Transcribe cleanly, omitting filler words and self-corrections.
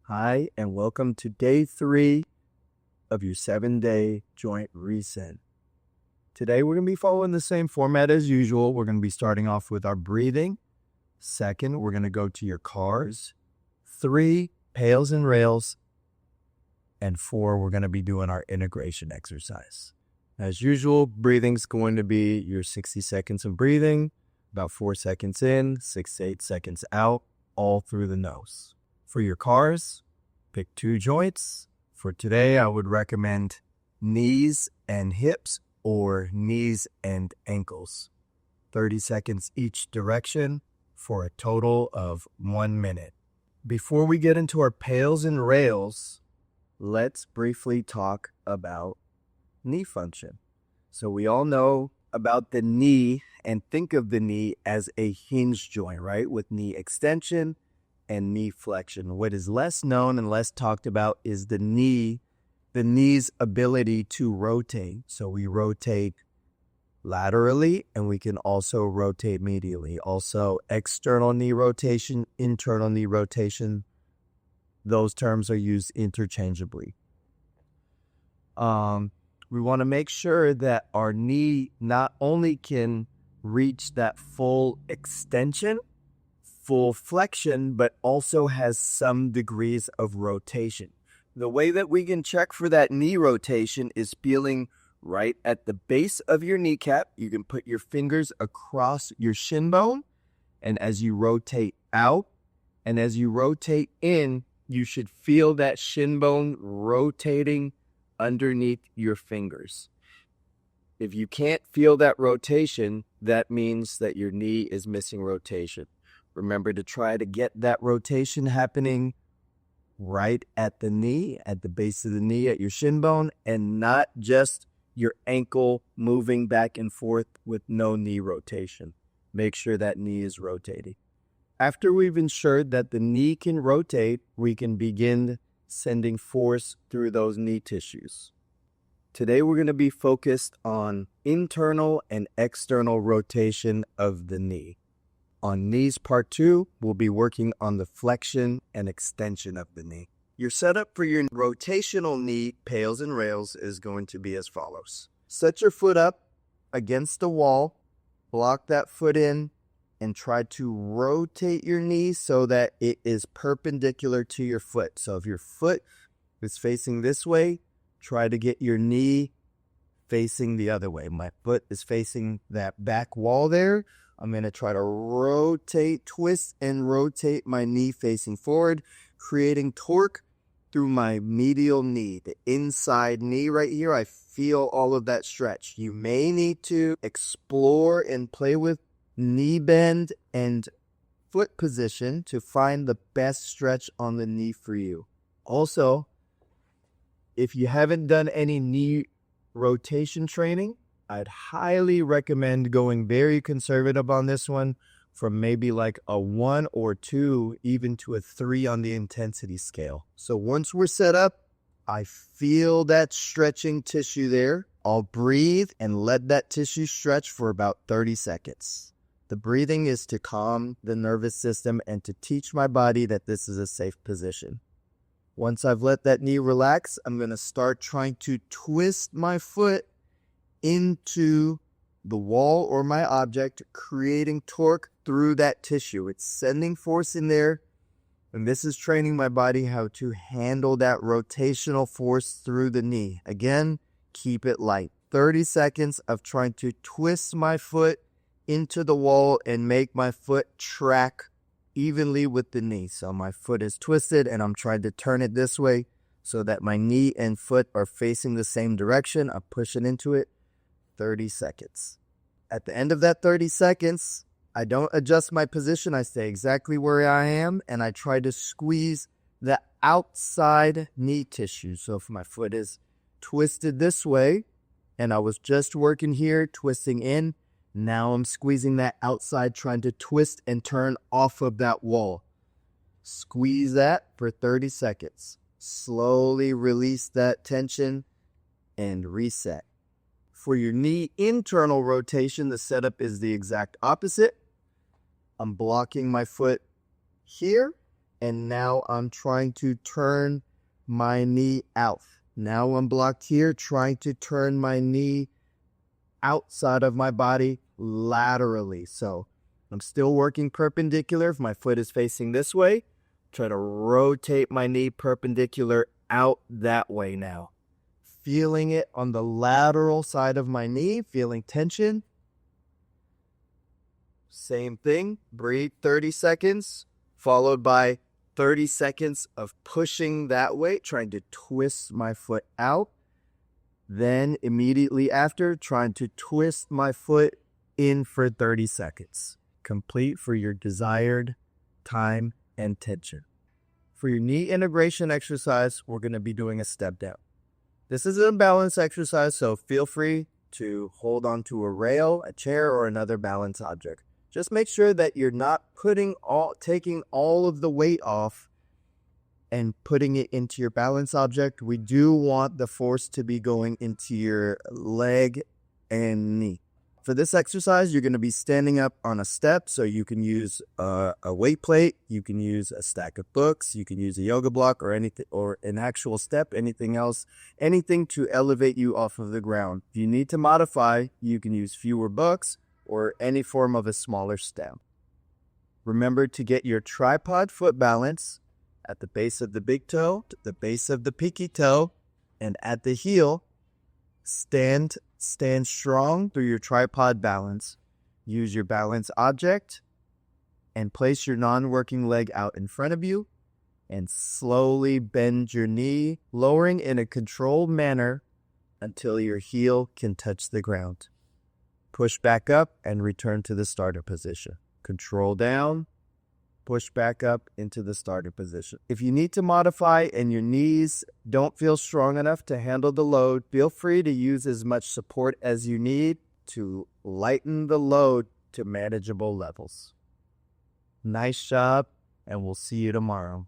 Hi, and welcome to day 3 of your 7-day joint reset. Today, we're going to be following the same format as usual. We're going to be starting off with our breathing. Second, we're going to go to your CARs. 3, pails and rails. And 4, we're going to be doing our integration exercise. As usual, breathing's going to be your 60 seconds of breathing, about 4 seconds in, 6 to 8 seconds out, all through the nose. For your CARs, pick 2 joints. For today, I would recommend knees and hips or knees and ankles. 30 seconds each direction for a total of 1 minute. Before we get into our pails and rails, let's briefly talk about knee function. So we all know about the knee and think of the knee as a hinge joint, right? With knee extension and knee flexion. What is less known and less talked about is the knee's ability to rotate. So we rotate laterally and we can also rotate medially. Also, external knee rotation, internal knee rotation, those terms are used interchangeably. We want to make sure that our knee not only can reach that full extension, full flexion, but also has some degrees of rotation. The way that we can check for that knee rotation is feeling right at the base of your kneecap. You can put your fingers across your shin bone, and as you rotate out and as you rotate in, you should feel that shin bone rotating underneath your fingers. If you can't feel that rotation, that means that your knee is missing rotation. Remember to try to get that rotation happening right at the knee, at the base of the knee, at your shin bone, and not just your ankle moving back and forth with no knee rotation. Make sure that knee is rotating. After we've ensured that the knee can rotate, we can begin sending force through those knee tissues. Today, we're going to be focused on internal and external rotation of the knee. On knees part 2, we'll be working on the flexion and extension of the knee. Your setup for your rotational knee pails and rails is going to be as follows. Set your foot up against the wall, block that foot in, and try to rotate your knee so that it is perpendicular to your foot. So if your foot is facing this way, try to get your knee facing the other way. My foot is facing that back wall there. I'm going to try to rotate, twist, and rotate my knee facing forward, creating torque through my medial knee, the inside knee right here. I feel all of that stretch. You may need to explore and play with knee bend and foot position to find the best stretch on the knee for you. Also, if you haven't done any knee rotation training, I'd highly recommend going very conservative on this one, from maybe like a 1 or 2, even to a 3 on the intensity scale. So once we're set up, I feel that stretching tissue there. I'll breathe and let that tissue stretch for about 30 seconds. The breathing is to calm the nervous system and to teach my body that this is a safe position. Once I've let that knee relax, I'm going to start trying to twist my foot into the wall or my object, creating torque through that tissue. It's sending force in there, and this is training my body how to handle that rotational force through the knee. Again, keep it light. 30 seconds of trying to twist my foot into the wall and make my foot track evenly with the knee. So my foot is twisted and I'm trying to turn it this way so that my knee and foot are facing the same direction. I'm pushing into it. 30 seconds. At the end of that 30 seconds, I don't adjust my position. I stay exactly where I am and I try to squeeze the outside knee tissue. So if my foot is twisted this way and I was just working here, twisting in, now I'm squeezing that outside, trying to twist and turn off of that wall. Squeeze that for 30 seconds. Slowly release that tension and reset. For your knee internal rotation, the setup is the exact opposite. I'm blocking my foot here and now I'm trying to turn my knee out. Now I'm blocked here, trying to turn my knee outside of my body laterally. So I'm still working perpendicular. If my foot is facing this way, try to rotate my knee perpendicular out that way now. Feeling it on the lateral side of my knee, feeling tension. Same thing, breathe 30 seconds, followed by 30 seconds of pushing that way, trying to twist my foot out. Then immediately after, trying to twist my foot in for 30 seconds. Complete for your desired time and tension. For your knee integration exercise, we're going to be doing a step down. This is a balance exercise, so feel free to hold on to a rail, a chair, or another balance object. Just make sure that you're not taking all of the weight off and putting it into your balance object. We do want the force to be going into your leg and knee. For this exercise, you're going to be standing up on a step, so you can use a weight plate, you can use a stack of books, you can use a yoga block or anything, or an actual step, anything else, anything to elevate you off of the ground. If you need to modify, you can use fewer books or any form of a smaller step. Remember to get your tripod foot balance at the base of the big toe, the base of the pinky toe, and at the heel. Stand strong through your tripod balance. Use your balance object and place your non-working leg out in front of you and slowly bend your knee, lowering in a controlled manner until your heel can touch the ground. Push back up and return to the starter position. Control down, push back up into the starter position. If you need to modify and your knees don't feel strong enough to handle the load, feel free to use as much support as you need to lighten the load to manageable levels. Nice job, and we'll see you tomorrow.